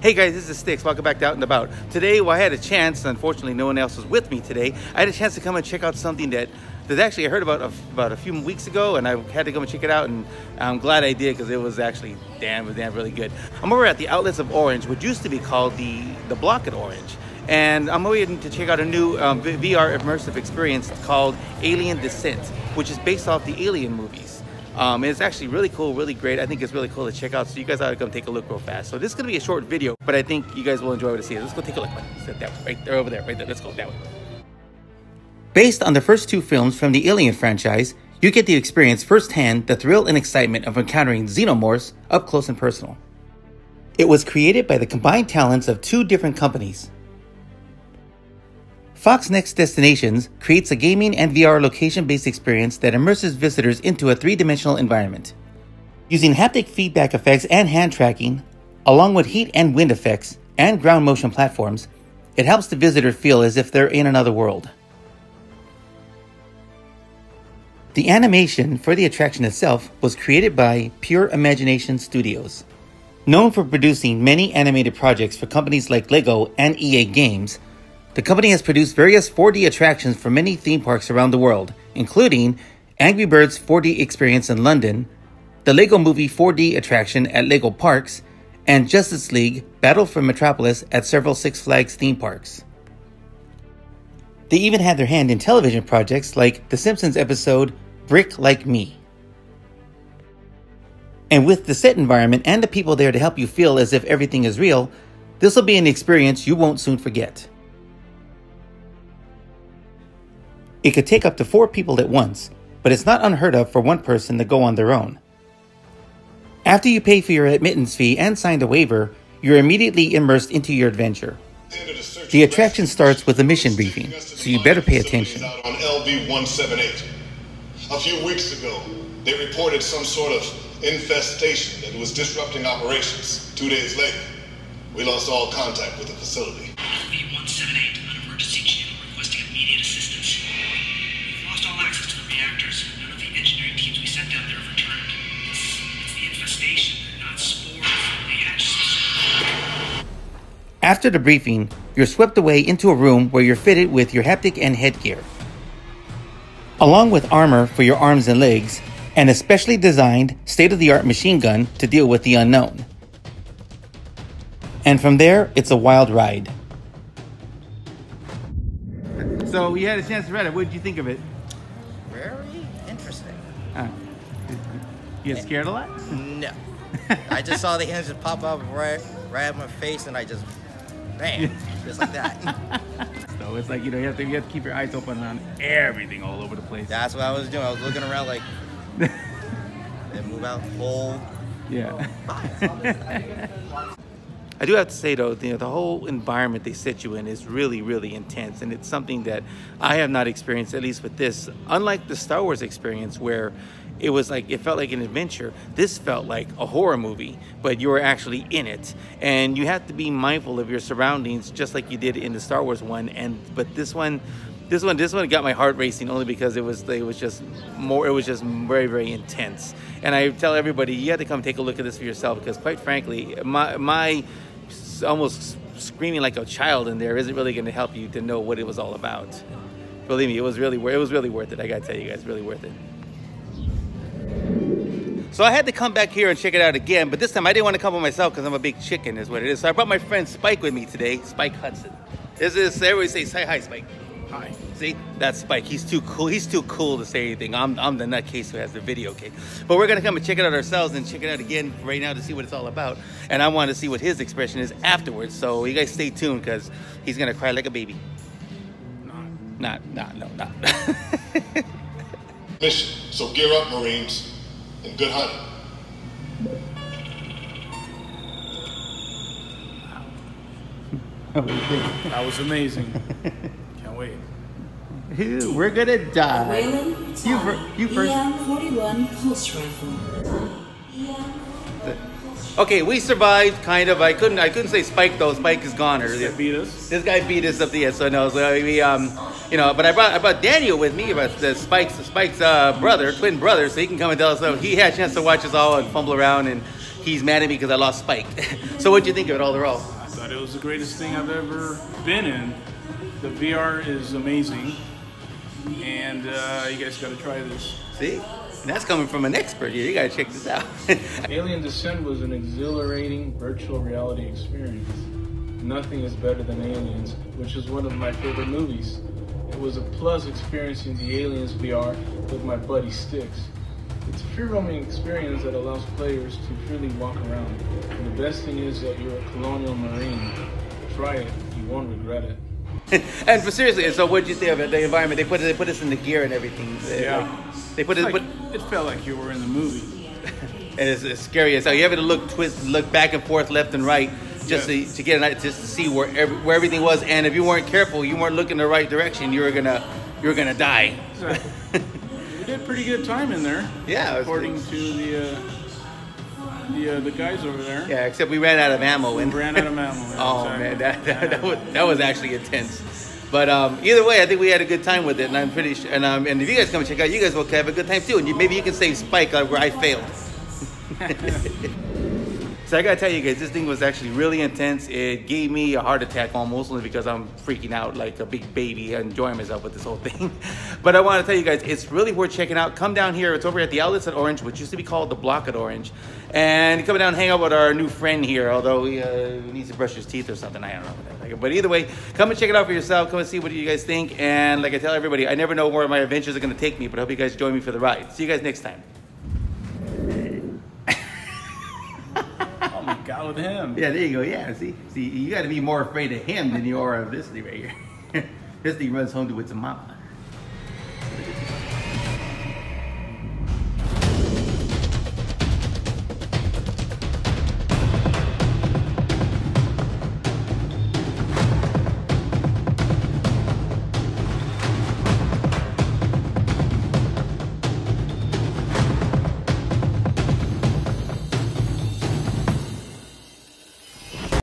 Hey guys, this is Sticks. Welcome back to Out and About. Today, I had a chance, unfortunately no one else was with me today, I had a chance to come and check out something that actually I heard about a few weeks ago, and I had to come and check it out, and I'm glad I did because it was actually damn really good. I'm over at the Outlets of Orange, which used to be called the Block at Orange. And I'm waiting to check out a new VR immersive experience called Alien Descent, which is based off the Alien movies. And it's actually really cool, really great. I think it's really cool to check out, so you guys ought to come take a look real fast. So this is going to be a short video, but I think you guys will enjoy to see it. Let's go take a look. Sit that way, right there, over there, right there. Let's go that way. Based on the first two films from the Alien franchise, you get to experience firsthand the thrill and excitement of encountering xenomorphs up close and personal. It was created by the combined talents of two different companies. Fox Next Destinations creates a gaming and VR location-based experience that immerses visitors into a three-dimensional environment. Using haptic feedback effects and hand tracking, along with heat and wind effects and ground motion platforms, it helps the visitor feel as if they're in another world. The animation for the attraction itself was created by Pure Imagination Studios. Known for producing many animated projects for companies like LEGO and EA Games, the company has produced various 4D attractions for many theme parks around the world, including Angry Birds 4D experience in London, the LEGO Movie 4D attraction at LEGO Parks, and Justice League Battle for Metropolis at several Six Flags theme parks. They even had their hand in television projects like The Simpsons episode Brick Like Me. And with the set environment and the people there to help you feel as if everything is real, this will be an experience you won't soon forget. It could take up to 4 people at once, but it's not unheard of for one person to go on their own. After you pay for your admittance fee and sign the waiver, you're immediately immersed into your adventure. The attraction starts with a mission briefing, so you better pay attention. On LV-178. A few weeks ago, they reported some sort of infestation that was disrupting operations. 2 days later, we lost all contact with the facility. LV-178, an emergency channel requesting immediate assistance. We've lost all access to the reactors. None of the engineering teams we sent down there have returned. It's the infestation, not spores. They hatched. After the briefing, you're swept away into a room where you're fitted with your haptic and headgear, along with armor for your arms and legs, and a specially designed state-of-the-art machine gun to deal with the unknown. And from there, it's a wild ride. So you had a chance to read it. What did you think of it? Very interesting. You get scared a lot? No. I just saw the hands just pop up right at my face, and I just, bam, just like that. So it's like, you have to keep your eyes open on everything all over the place. That's what I was doing. I was looking around like, and move out, hold. Yeah. I do have to say though, the whole environment they set you in is really intense, and it's something that I have not experienced, at least with this. Unlike the Star Wars experience where it was like, it felt like an adventure, this felt like a horror movie, but you were actually in it. And you have to be mindful of your surroundings just like you did in the Star Wars one. But this one got my heart racing only because it was just very intense. And I tell everybody, you have to come take a look at this for yourself, because quite frankly, my almost screaming like a child in there isn't really going to help you to know what it was all about. Believe me, it was really worth it. I gotta tell you guys, really worth it. So I had to come back here and check it out again, but this time I didn't want to come by myself because I'm a big chicken is what it is. So I brought my friend Spike with me today, Spike Hudson. Everybody say hi, Spike. Hi. See, that's Spike. He's too cool. He's too cool to say anything. I'm the nutcase who has the video, okay? But we're gonna come and check it out ourselves and check it out again right now to see what it's all about. And I want to see what his expression is afterwards. So you guys stay tuned because he's gonna cry like a baby. No. Mission. So gear up, Marines, and good hunting. That was amazing. Can't wait. We're gonna die. You first. EM-41 pulse rifle. Okay, we survived, kind of. I couldn't say Spike though. Spike is gone earlier. Beat us. This guy beat us up the end, so no. So we but I brought Daniel with me, about the Spike's twin brother, so he can come and tell us. So he had a chance to watch us all and fumble around, and he's mad at me because I lost Spike. So what'd you think of it all? thought it was the greatest thing I've ever been in. The VR is amazing, and you guys got to try this. See? And that's coming from an expert here. You got to check this out. Alien Descent was an exhilarating virtual reality experience. Nothing is better than Aliens, which is one of my favorite movies. It was a plus experiencing the Aliens VR with my buddy Sticks. It's a free-roaming experience that allows players to freely walk around. And the best thing is that you're a colonial marine. Try it, you won't regret it. And for seriously, so what did you think of it, the environment? They put us in the gear and everything. They put it. It felt like you were in the movie. And it's scary. So you have to look back and forth, left and right, just to get just to see where everything was. And if you weren't careful, you weren't looking the right direction, you were gonna die. Exactly. We did pretty good time in there. Yeah, according to the guys over there. Yeah, except we ran out of ammo. We ran out of ammo. Oh exactly. man, that was actually intense. But either way, I think we had a good time with it, and I'm pretty sure. And if you guys come and check out, you guys will have a good time too. And maybe you can save Spike where I failed. So I gotta tell you guys, this thing was actually really intense. It gave me a heart attack almost, only because I'm freaking out like a big baby, enjoying myself with this whole thing. But I want to tell you guys, it's really worth checking out. Come down here. It's over at the Outlets at Orange, which used to be called the Block at Orange. And come down and hang out with our new friend here, although he needs to brush his teeth or something. I don't know. But either way, come and check it out for yourself. Come and see what you guys think. And like I tell everybody, I never know where my adventures are going to take me, but I hope you guys join me for the ride. See you guys next time. Oh my God, with him. Yeah, there you go. Yeah, see, you got to be more afraid of him than you are of this thing right here. This thing runs home to its mama.